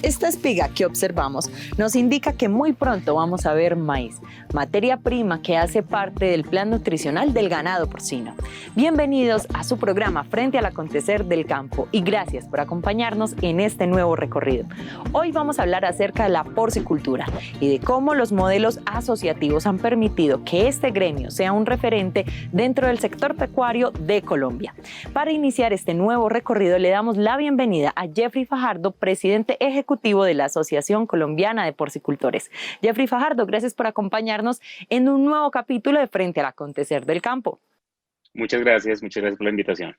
Esta espiga que observamos nos indica que muy pronto vamos a ver maíz, materia prima que hace parte del plan nutricional del ganado porcino. Bienvenidos a su programa Frente al Acontecer del Campo y gracias por acompañarnos en este nuevo recorrido. Hoy vamos a hablar acerca de la porcicultura y de cómo los modelos asociativos han permitido que este gremio sea un referente dentro del sector pecuario de Colombia. Para iniciar este nuevo recorrido le damos la bienvenida a Jeffrey Fajardo, presidente ejecutivo de la Asociación Colombiana de Porcicultores. Jeffrey Fajardo, gracias por acompañarnos en un nuevo capítulo de Frente al Acontecer del Campo. Muchas gracias por la invitación.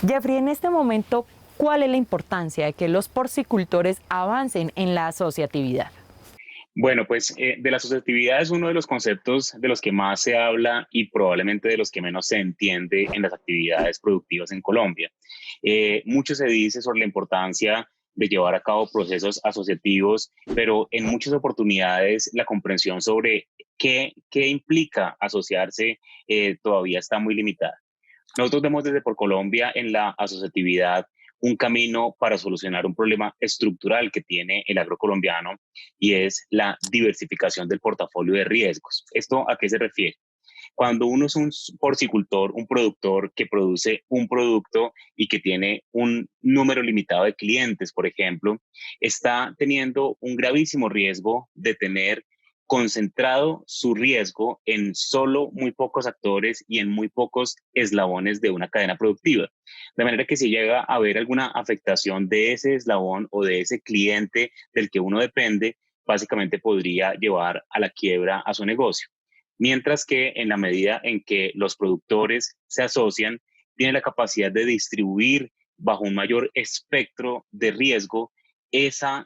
Jeffrey, en este momento, ¿cuál es la importancia de que los porcicultores avancen en la asociatividad? Bueno, pues de la asociatividad es uno de los conceptos de los que más se habla y probablemente de los que menos se entiende en las actividades productivas en Colombia. Mucho se dice sobre la importancia de llevar a cabo procesos asociativos, pero en muchas oportunidades la comprensión sobre qué implica asociarse todavía está muy limitada. Nosotros vemos desde Por Colombia en la asociatividad un camino para solucionar un problema estructural que tiene el agrocolombiano y es la diversificación del portafolio de riesgos. ¿Esto a qué se refiere? Cuando uno es un porcicultor, un productor que produce un producto y que tiene un número limitado de clientes, por ejemplo, está teniendo un gravísimo riesgo de tener concentrado su riesgo en solo muy pocos actores y en muy pocos eslabones de una cadena productiva. De manera que si llega a haber alguna afectación de ese eslabón o de ese cliente del que uno depende, básicamente podría llevar a la quiebra a su negocio. Mientras que en la medida en que los productores se asocian, tienen la capacidad de distribuir bajo un mayor espectro de riesgo esa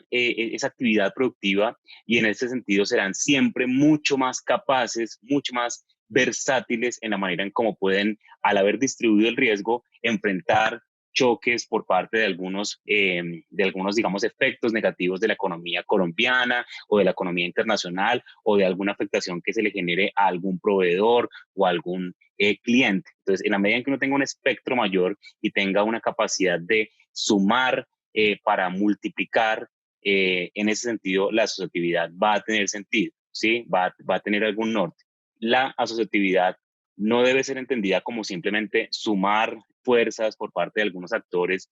actividad productiva y en ese sentido serán siempre mucho más capaces, mucho más versátiles en la manera en cómo pueden, al haber distribuido el riesgo, enfrentar choques por parte de algunos, digamos, efectos negativos de la economía colombiana o de la economía internacional o de alguna afectación que se le genere a algún proveedor o a algún cliente. Entonces, en la medida en que uno tenga un espectro mayor y tenga una capacidad de sumar para multiplicar, en ese sentido, la asociatividad va a tener sentido, ¿sí? Va a tener algún norte. La asociatividad no debe ser entendida como simplemente sumar fuerzas por parte de algunos actores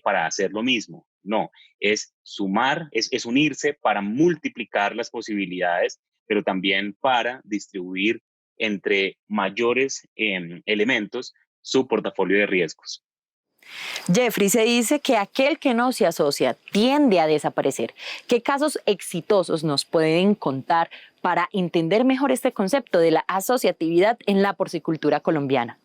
para hacer lo mismo. No, es sumar, es unirse para multiplicar las posibilidades, pero también para distribuir entre mayores elementos su portafolio de riesgos. Jeffrey, se dice que aquel que no se asocia tiende a desaparecer. ¿Qué casos exitosos nos pueden contar para entender mejor este concepto de la asociatividad en la porcicultura colombiana?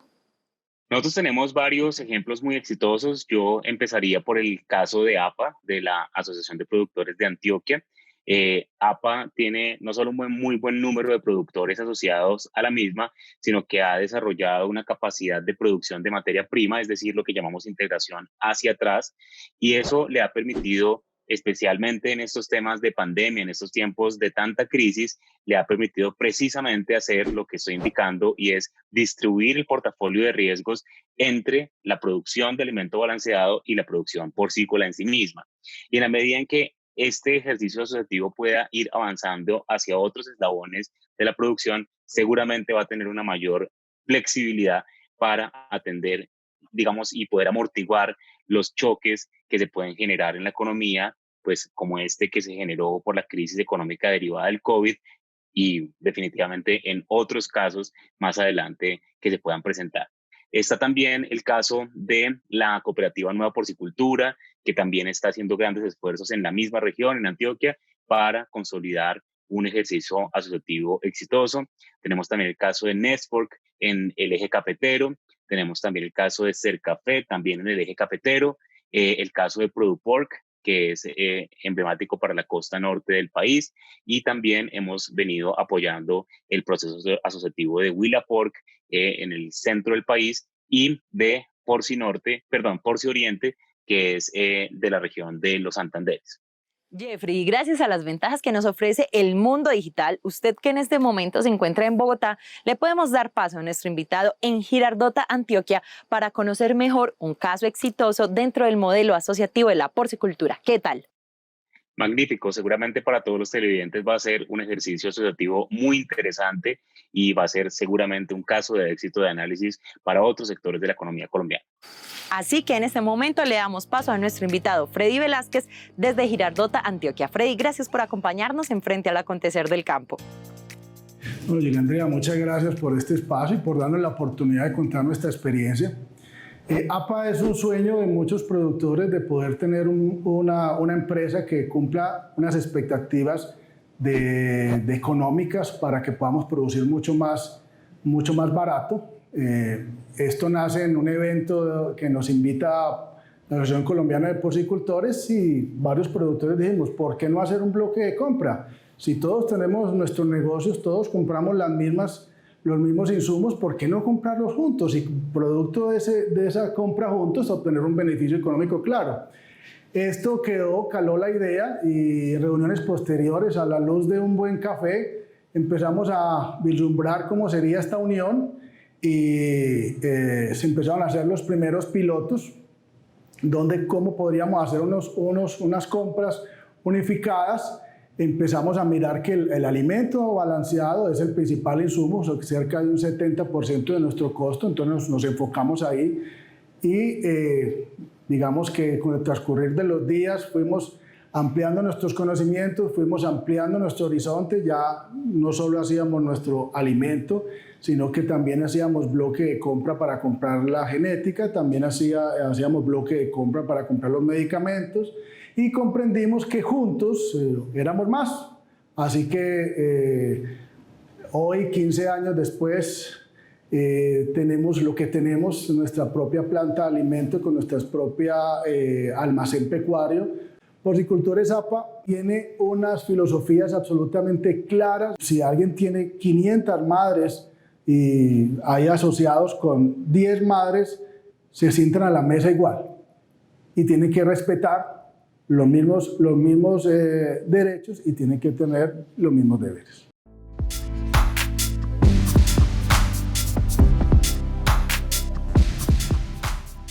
Nosotros tenemos varios ejemplos muy exitosos. Yo empezaría por el caso de APA, de la Asociación de Productores de Antioquia. APA tiene no solo un muy buen número de productores asociados a la misma, sino que ha desarrollado una capacidad de producción de materia prima, es decir, lo que llamamos integración hacia atrás, y eso le ha permitido, especialmente en estos temas de pandemia, en estos tiempos de tanta crisis, le ha permitido precisamente hacer lo que estoy indicando y es distribuir el portafolio de riesgos entre la producción de alimento balanceado y la producción porcícola en sí misma. Y en la medida en que este ejercicio asociativo pueda ir avanzando hacia otros eslabones de la producción, seguramente va a tener una mayor flexibilidad para atender, digamos, y poder amortiguar los choques que se pueden generar en la economía, pues como este que se generó por la crisis económica derivada del COVID y definitivamente en otros casos más adelante que se puedan presentar. Está también el caso de la cooperativa Nueva Porcicultura, que también está haciendo grandes esfuerzos en la misma región, en Antioquia, para consolidar un ejercicio asociativo exitoso. Tenemos también el caso de Network en el eje cafetero, tenemos también el caso de Cercafé, también en el eje cafetero, el caso de Produpork, que es emblemático para la costa norte del país, y también hemos venido apoyando el proceso asociativo de Huila Pork en el centro del país y de Porci Oriente, que es de la región de los Santanderes. Jeffrey, gracias a las ventajas que nos ofrece el mundo digital, usted que en este momento se encuentra en Bogotá, le podemos dar paso a nuestro invitado en Girardota, Antioquia, para conocer mejor un caso exitoso dentro del modelo asociativo de la porcicultura. ¿Qué tal? Magnífico, seguramente para todos los televidentes va a ser un ejercicio asociativo muy interesante y va a ser seguramente un caso de éxito de análisis para otros sectores de la economía colombiana. Así que en este momento le damos paso a nuestro invitado Freddy Velázquez desde Girardota, Antioquia. Freddy, gracias por acompañarnos en Frente al Acontecer del Campo. Bueno, Gina Andrea, muchas gracias por este espacio y por darnos la oportunidad de contar nuestra experiencia. APA es un sueño de muchos productores de poder tener una empresa que cumpla unas expectativas de económicas para que podamos producir mucho más barato. Esto nace en un evento que nos invita a la Asociación Colombiana de Porcicultores y varios productores dijimos, ¿por qué no hacer un bloque de compra? Si todos tenemos nuestros negocios, todos compramos los mismos insumos, ¿por qué no comprarlos juntos? Y producto de esa compra juntos, obtener un beneficio económico claro. Esto caló la idea y reuniones posteriores a la luz de un buen café empezamos a vislumbrar cómo sería esta unión y se empezaron a hacer los primeros pilotos cómo podríamos hacer unas compras unificadas. Empezamos a mirar que el alimento balanceado es el principal insumo, cerca de un 70% de nuestro costo, entonces nos enfocamos ahí y digamos que con el transcurrir de los días fuimos ampliando nuestros conocimientos, fuimos ampliando nuestro horizonte, ya no solo hacíamos nuestro alimento, sino que también hacíamos bloque de compra para comprar la genética, también hacíamos bloque de compra para comprar los medicamentos, y comprendimos que juntos éramos más. Así que hoy, 15 años después, tenemos lo que tenemos, nuestra propia planta de alimento con nuestra propia almacén pecuario. Porcicultores APA tiene unas filosofías absolutamente claras. Si alguien tiene 500 madres y hay asociados con 10 madres, se sientan a la mesa igual y tienen que respetar los mismos derechos y tienen que tener los mismos deberes.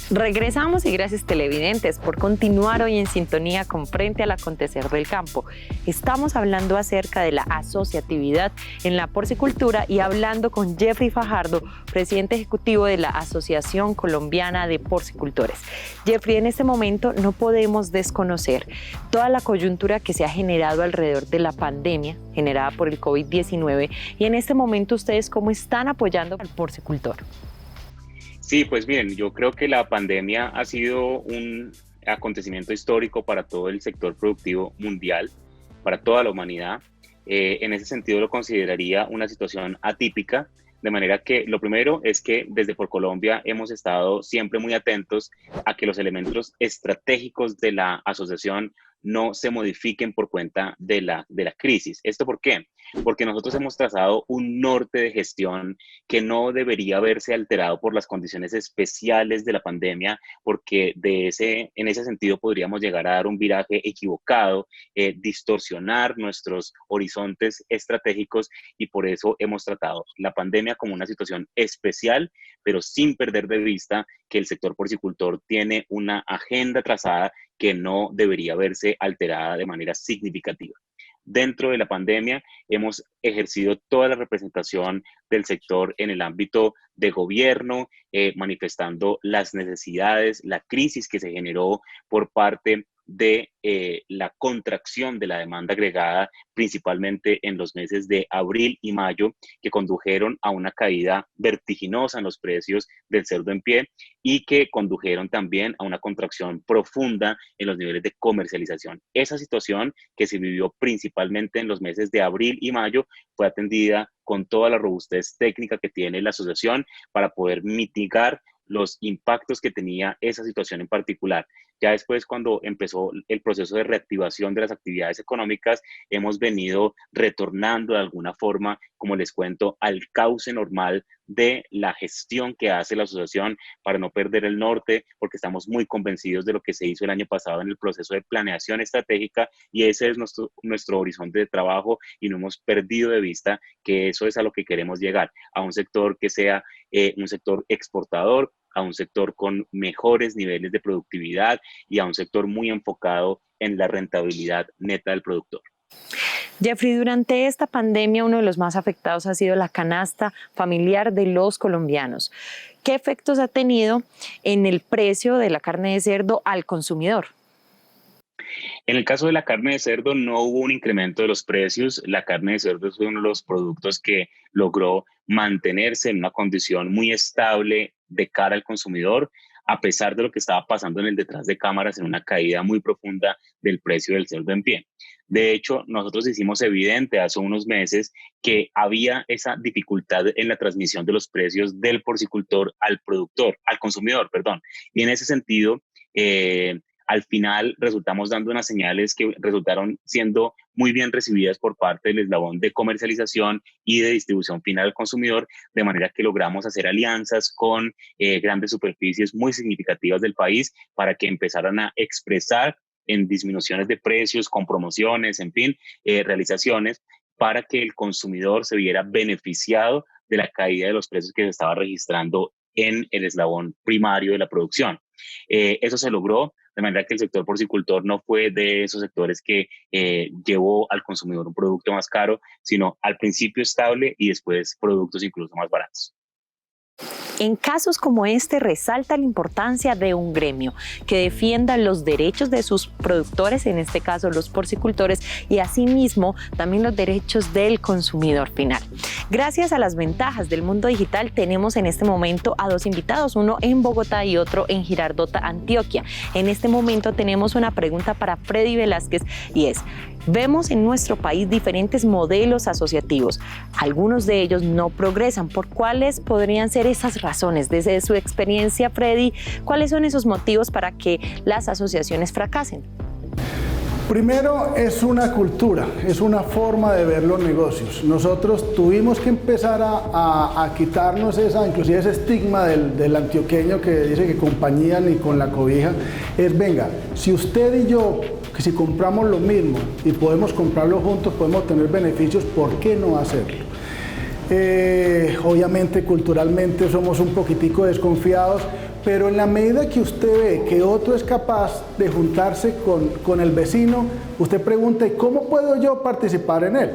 Regresamos y gracias televidentes por continuar hoy en sintonía con Frente al Acontecer del Campo. Estamos hablando acerca de la asociatividad en la porcicultura y hablando con Jeffrey Fajardo, presidente ejecutivo de la Asociación Colombiana de Porcicultores. Jeffrey, en este momento no podemos desconocer toda la coyuntura que se ha generado alrededor de la pandemia generada por el COVID-19 y en este momento ustedes cómo están apoyando al porcicultor. Sí, pues miren, yo creo que la pandemia ha sido un acontecimiento histórico para todo el sector productivo mundial, para toda la humanidad. En ese sentido lo consideraría una situación atípica, de manera que lo primero es que desde Colombia hemos estado siempre muy atentos a que los elementos estratégicos de la asociación no se modifiquen por cuenta de la crisis. ¿Esto por qué? Porque nosotros hemos trazado un norte de gestión que no debería verse alterado por las condiciones especiales de la pandemia, porque en ese sentido podríamos llegar a dar un viraje equivocado, distorsionar nuestros horizontes estratégicos y por eso hemos tratado la pandemia como una situación especial, pero sin perder de vista que el sector porcicultor tiene una agenda trazada que no debería verse alterada de manera significativa. Dentro de la pandemia hemos ejercido toda la representación del sector en el ámbito de gobierno, manifestando las necesidades, la crisis que se generó por parte de la contracción de la demanda agregada, principalmente en los meses de abril y mayo, que condujeron a una caída vertiginosa en los precios del cerdo en pie y que condujeron también a una contracción profunda en los niveles de comercialización. Esa situación que se vivió principalmente en los meses de abril y mayo fue atendida con toda la robustez técnica que tiene la asociación para poder mitigar los impactos que tenía esa situación en particular. Ya después, cuando empezó el proceso de reactivación de las actividades económicas, hemos venido retornando de alguna forma, como les cuento, al cauce normal de la gestión que hace la asociación para no perder el norte, porque estamos muy convencidos de lo que se hizo el año pasado en el proceso de planeación estratégica y ese es nuestro horizonte de trabajo y no hemos perdido de vista que eso es a lo que queremos llegar, a un sector que sea un sector exportador, a un sector con mejores niveles de productividad y a un sector muy enfocado en la rentabilidad neta del productor. Jeffrey, durante esta pandemia uno de los más afectados ha sido la canasta familiar de los colombianos. ¿Qué efectos ha tenido en el precio de la carne de cerdo al consumidor? En el caso de la carne de cerdo no hubo un incremento de los precios. La carne de cerdo es uno de los productos que logró mantenerse en una condición muy estable de cara al consumidor, a pesar de lo que estaba pasando en el detrás de cámaras, en una caída muy profunda del precio del cerdo en pie. De hecho, nosotros hicimos evidente hace unos meses que había esa dificultad en la transmisión de los precios del porcicultor al productor, al consumidor, perdón. Y en ese sentido, al final resultamos dando unas señales que resultaron siendo muy bien recibidas por parte del eslabón de comercialización y de distribución final al consumidor, de manera que logramos hacer alianzas con grandes superficies muy significativas del país para que empezaran a expresar en disminuciones de precios, con promociones, en fin, realizaciones, para que el consumidor se viera beneficiado de la caída de los precios que se estaba registrando en el eslabón primario de la producción. Eso se logró, de manera que el sector porcicultor no fue de esos sectores que llevó al consumidor un producto más caro, sino al principio estable y después productos incluso más baratos. En casos como este resalta la importancia de un gremio que defienda los derechos de sus productores, en este caso los porcicultores, y asimismo también los derechos del consumidor final. Gracias a las ventajas del mundo digital tenemos en este momento a dos invitados, uno en Bogotá y otro en Girardota, Antioquia. En este momento tenemos una pregunta para Freddy Velázquez y es: vemos en nuestro país diferentes modelos asociativos. Algunos de ellos no progresan. ¿Por cuáles podrían ser esas razones? Desde su experiencia, Freddy, ¿cuáles son esos motivos para que las asociaciones fracasen? Primero, es una cultura, es una forma de ver los negocios. Nosotros tuvimos que empezar a quitarnos inclusive ese estigma del antioqueño que dice que compañía ni con la cobija. Venga, si usted y yo, que si compramos lo mismo y podemos comprarlo juntos, podemos tener beneficios, ¿por qué no hacerlo? Obviamente, culturalmente somos un poquitico desconfiados, pero en la medida que usted ve que otro es capaz de juntarse con el vecino, usted pregunta: ¿y cómo puedo yo participar en él?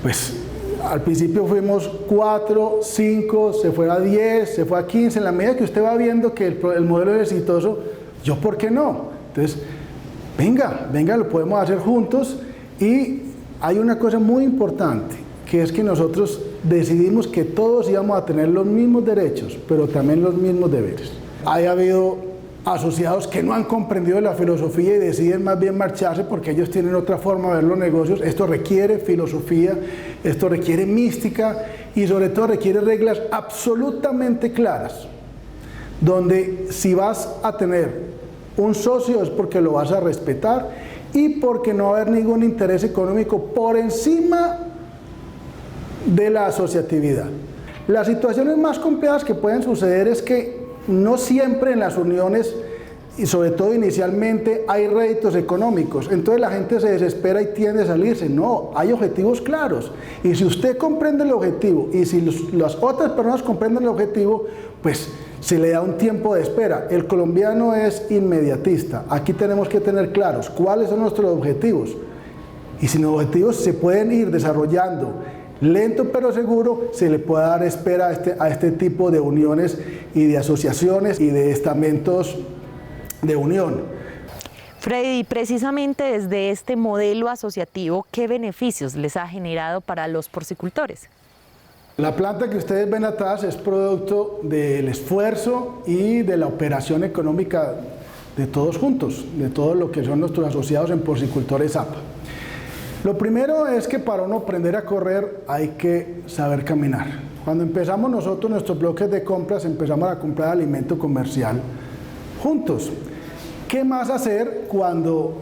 Pues al principio fuimos 4, 5, se fue a 10, se fue a 15. En la medida que usted va viendo que el modelo es exitoso, ¿yo por qué no? Entonces, venga, lo podemos hacer juntos. Y hay una cosa muy importante, que es que nosotros decidimos que todos íbamos a tener los mismos derechos, pero también los mismos deberes. Ha habido asociados que no han comprendido la filosofía y deciden más bien marcharse porque ellos tienen otra forma de ver los negocios. Esto requiere filosofía, esto requiere mística y sobre todo requiere reglas absolutamente claras, donde si vas a tener un socio es porque lo vas a respetar y porque no va a haber ningún interés económico por encima de la asociatividad. Las situaciones más complejas que pueden suceder es que no siempre en las uniones, y sobre todo inicialmente, hay réditos económicos. Entonces la gente se desespera y tiende a salirse. No, hay objetivos claros. Y si usted comprende el objetivo y si las otras personas comprenden el objetivo, pues se le da un tiempo de espera. El colombiano es inmediatista. Aquí tenemos que tener claros cuáles son nuestros objetivos. Y si los objetivos se pueden ir desarrollando lento pero seguro, se le puede dar espera a este tipo de uniones y de asociaciones y de estamentos de unión. Freddy, precisamente desde este modelo asociativo, ¿qué beneficios les ha generado para los porcicultores? La planta que ustedes ven atrás es producto del esfuerzo y de la operación económica de todos juntos, de todo lo que son nuestros asociados en Porcicultores APA. Lo primero es que para uno aprender a correr hay que saber caminar. Cuando empezamos nosotros nuestros bloques de compras, empezamos a comprar alimento comercial juntos. ¿Qué más hacer cuando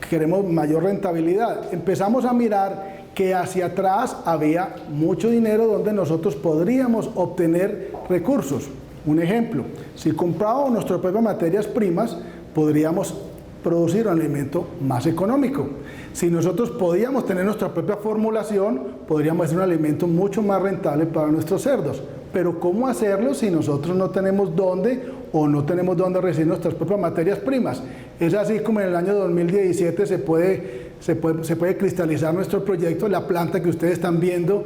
queremos mayor rentabilidad? Empezamos a mirar que hacia atrás había mucho dinero donde nosotros podríamos obtener recursos. Un ejemplo, si comprábamos nuestras propias materias primas, podríamos producir un alimento más económico. Si nosotros podíamos tener nuestra propia formulación, podríamos hacer un alimento mucho más rentable para nuestros cerdos. Pero ¿cómo hacerlo si nosotros no tenemos dónde o no tenemos dónde recibir nuestras propias materias primas. Es así como en el año 2017 se puede cristalizar nuestro proyecto. La planta que ustedes están viendo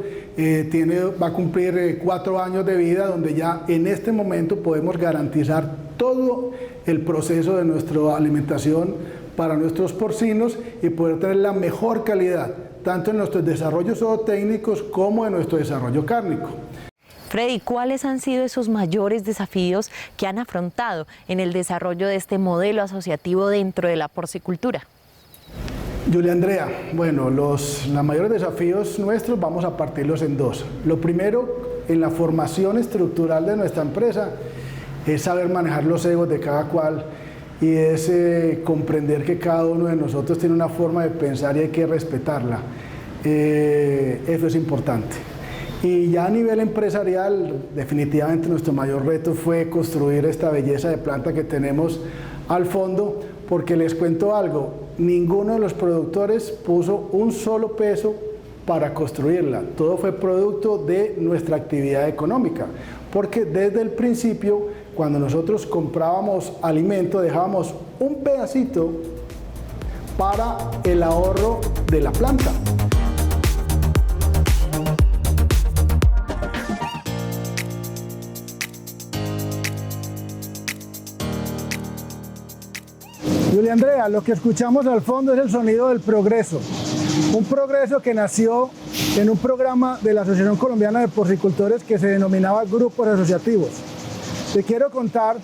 va a cumplir 4 años de vida, donde ya en este momento podemos garantizar todo el proceso de nuestra alimentación para nuestros porcinos y poder tener la mejor calidad, tanto en nuestros desarrollos zootécnicos como en nuestro desarrollo cárnico. Freddy, ¿cuáles han sido esos mayores desafíos que han afrontado en el desarrollo de este modelo asociativo dentro de la porcicultura? Julia Andrea, bueno, los mayores desafíos nuestros vamos a partirlos en 2. Lo primero, en la formación estructural de nuestra empresa, es saber manejar los egos de cada cual y es comprender que cada uno de nosotros tiene una forma de pensar y hay que respetarla. Eso es importante. Y ya a nivel empresarial, definitivamente nuestro mayor reto fue construir esta belleza de planta que tenemos al fondo, porque les cuento algo, ninguno de los productores puso un solo peso para construirla, todo fue producto de nuestra actividad económica, porque desde el principio, cuando nosotros comprábamos alimento, dejábamos un pedacito para el ahorro de la planta. Julia Andrea, lo que escuchamos al fondo es el sonido del progreso. Un progreso que nació en un programa de la Asociación Colombiana de Porcicultores que se denominaba Grupos Asociativos. Te quiero contar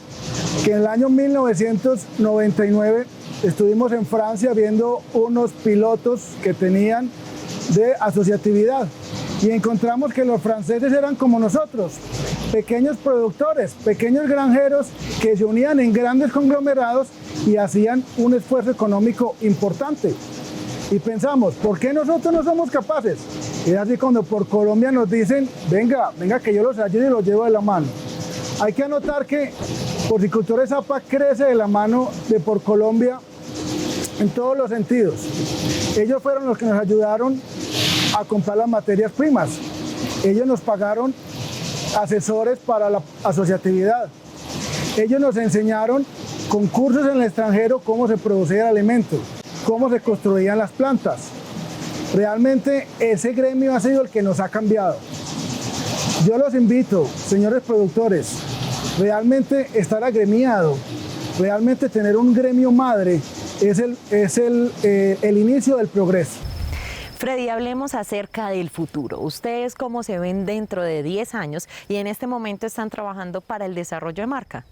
que en el año 1999 estuvimos en Francia viendo unos pilotos que tenían de asociatividad y encontramos que los franceses eran como nosotros, pequeños productores, pequeños granjeros que se unían en grandes conglomerados y hacían un esfuerzo económico importante. Y pensamos, ¿por qué nosotros no somos capaces? Es así cuando por Colombia nos dicen, venga que yo los ayude y los llevo de la mano. Hay que anotar que Porcicultores APA crece de la mano de Por Colombia en todos los sentidos. Ellos fueron los que nos ayudaron a comprar las materias primas. Ellos nos pagaron asesores para la asociatividad. Ellos nos enseñaron con cursos en el extranjero cómo se producía el alimento, cómo se construían las plantas. Realmente ese gremio ha sido el que nos ha cambiado. Yo los invito, señores productores, realmente estar agremiado, realmente tener un gremio madre es el inicio del progreso. Freddy, hablemos acerca del futuro. ¿Ustedes cómo se ven dentro de 10 años y en este momento están trabajando para el desarrollo de marca?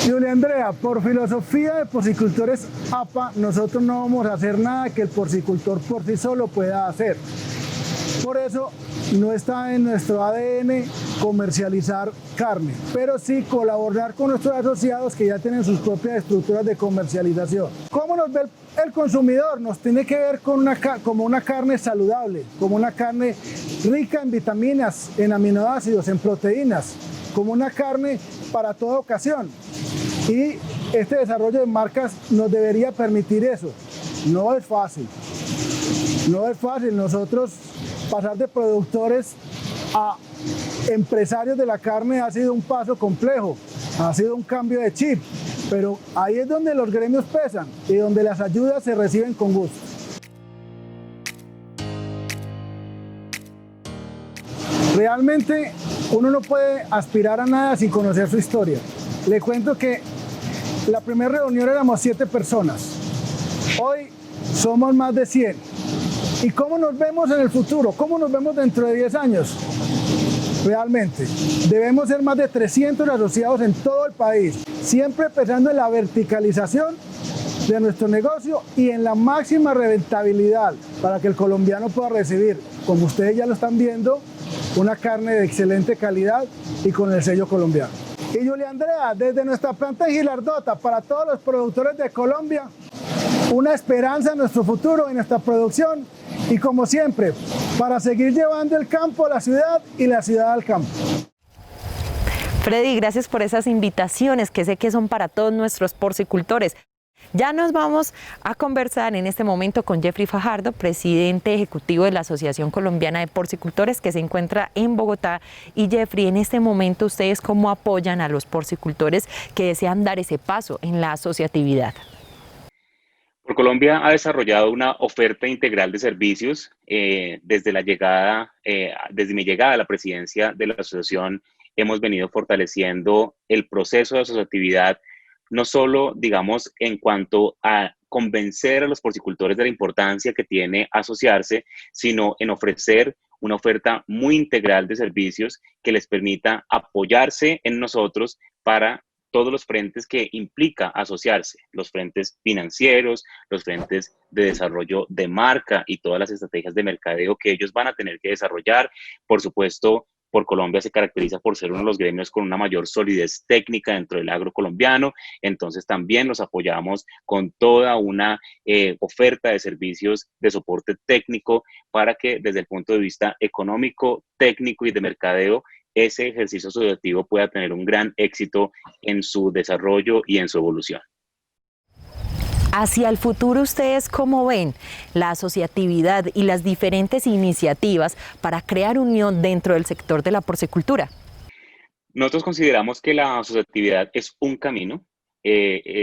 Julia Andrea, por filosofía de Porcicultores APA, nosotros no vamos a hacer nada que el porcicultor por sí solo pueda hacer. Por eso no está en nuestro ADN comercializar carne, pero sí colaborar con nuestros asociados que ya tienen sus propias estructuras de comercialización. ¿Cómo nos ve el consumidor? Nos tiene que ver como una carne saludable, como una carne rica en vitaminas, en aminoácidos, en proteínas, como una carne para toda ocasión. Y este desarrollo de marcas nos debería permitir eso. No es fácil. No es fácil nosotros pasar de productores a empresarios de la carne ha sido un paso complejo, ha sido un cambio de chip, pero ahí es donde los gremios pesan y donde las ayudas se reciben con gusto. Realmente uno no puede aspirar a nada sin conocer su historia. Le cuento que la primera reunión éramos 7 personas, hoy somos más de 100. ¿Y cómo nos vemos en el futuro? ¿Cómo nos vemos dentro de 10 años? Realmente, debemos ser más de 300 asociados en todo el país, siempre pensando en la verticalización de nuestro negocio y en la máxima rentabilidad para que el colombiano pueda recibir, como ustedes ya lo están viendo, una carne de excelente calidad y con el sello colombiano. Y Julia Andrea, desde nuestra planta en Girardota, para todos los productores de Colombia, una esperanza en nuestro futuro, en nuestra producción y como siempre, para seguir llevando el campo a la ciudad y la ciudad al campo. Freddy, gracias por esas invitaciones que sé que son para todos nuestros porcicultores. Ya nos vamos a conversar en este momento con Jeffrey Fajardo, presidente ejecutivo de la Asociación Colombiana de Porcicultores, que se encuentra en Bogotá. Y Jeffrey, en este momento, ¿ustedes cómo apoyan a los porcicultores que desean dar ese paso en la asociatividad? PorColombia ha desarrollado una oferta integral de servicios desde mi llegada a la presidencia de la asociación. Hemos venido fortaleciendo el proceso de asociatividad, no solo, digamos, en cuanto a convencer a los porcicultores de la importancia que tiene asociarse, sino en ofrecer una oferta muy integral de servicios que les permita apoyarse en nosotros para todos los frentes que implica asociarse, los frentes financieros, los frentes de desarrollo de marca y todas las estrategias de mercadeo que ellos van a tener que desarrollar. Por supuesto, PorColombia se caracteriza por ser uno de los gremios con una mayor solidez técnica dentro del agro colombiano, entonces también nos apoyamos con toda una oferta de servicios de soporte técnico para que desde el punto de vista económico, técnico y de mercadeo, ese ejercicio asociativo pueda tener un gran éxito en su desarrollo y en su evolución. Hacia el futuro, ¿ustedes cómo ven la asociatividad y las diferentes iniciativas para crear unión dentro del sector de la porcicultura? Nosotros consideramos que la asociatividad es un camino.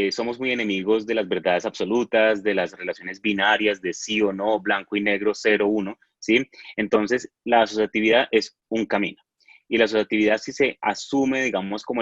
Somos muy enemigos de las verdades absolutas, de las relaciones binarias de sí o no, blanco y negro, 0-1, ¿sí? Entonces, la asociatividad es un camino. Y la asociatividad, si se asume, digamos, como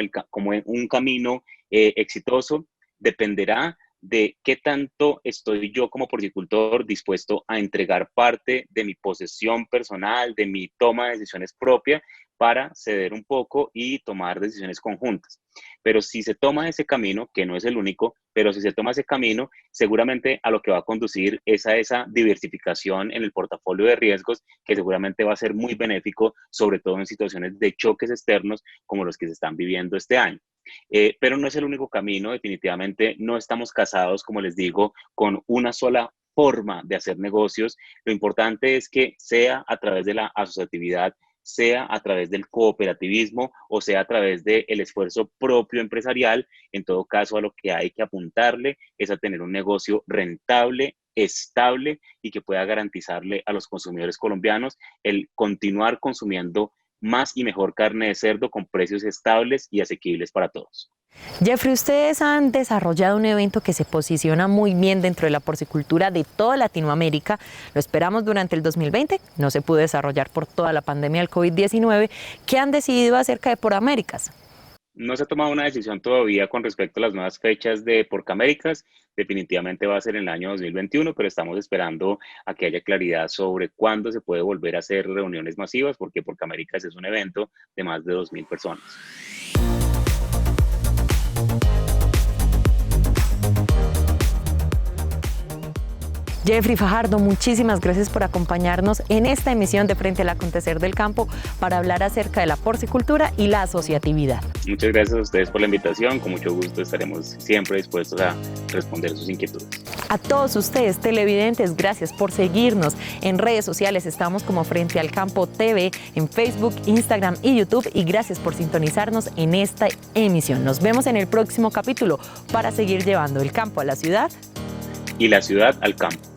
un camino exitoso, dependerá de qué tanto estoy yo como porcicultor dispuesto a entregar parte de mi posesión personal, de mi toma de decisiones propia, para ceder un poco y tomar decisiones conjuntas. Pero si se toma ese camino, que no es el único, pero si se toma ese camino, seguramente a lo que va a conducir es a esa diversificación en el portafolio de riesgos, que seguramente va a ser muy benéfico, sobre todo en situaciones de choques externos como los que se están viviendo este año. Pero no es el único camino, definitivamente no estamos casados, como les digo, con una sola forma de hacer negocios. Lo importante es que sea a través de la asociatividad, sea a través del cooperativismo o sea a través del esfuerzo propio empresarial. En todo caso, a lo que hay que apuntarle es a tener un negocio rentable, estable y que pueda garantizarle a los consumidores colombianos el continuar consumiendo más y mejor carne de cerdo con precios estables y asequibles para todos. Jeffrey, ustedes han desarrollado un evento que se posiciona muy bien dentro de la porcicultura de toda Latinoamérica. Lo esperamos durante el 2020, no se pudo desarrollar por toda la pandemia del COVID-19. ¿Qué han decidido acerca de Porcaméricas? No se ha tomado una decisión todavía con respecto a las nuevas fechas de Porcaméricas. Definitivamente va a ser en el año 2021, pero estamos esperando a que haya claridad sobre cuándo se puede volver a hacer reuniones masivas, porque Porcaméricas es un evento de más de 2.000 personas. Jeffrey Fajardo, muchísimas gracias por acompañarnos en esta emisión de Frente al Acontecer del Campo para hablar acerca de la porcicultura y la asociatividad. Muchas gracias a ustedes por la invitación. Con mucho gusto estaremos siempre dispuestos a responder sus inquietudes. A todos ustedes, televidentes, gracias por seguirnos en redes sociales. Estamos como Frente al Campo TV en Facebook, Instagram y YouTube. Y gracias por sintonizarnos en esta emisión. Nos vemos en el próximo capítulo para seguir llevando el campo a la ciudad y la ciudad al campo.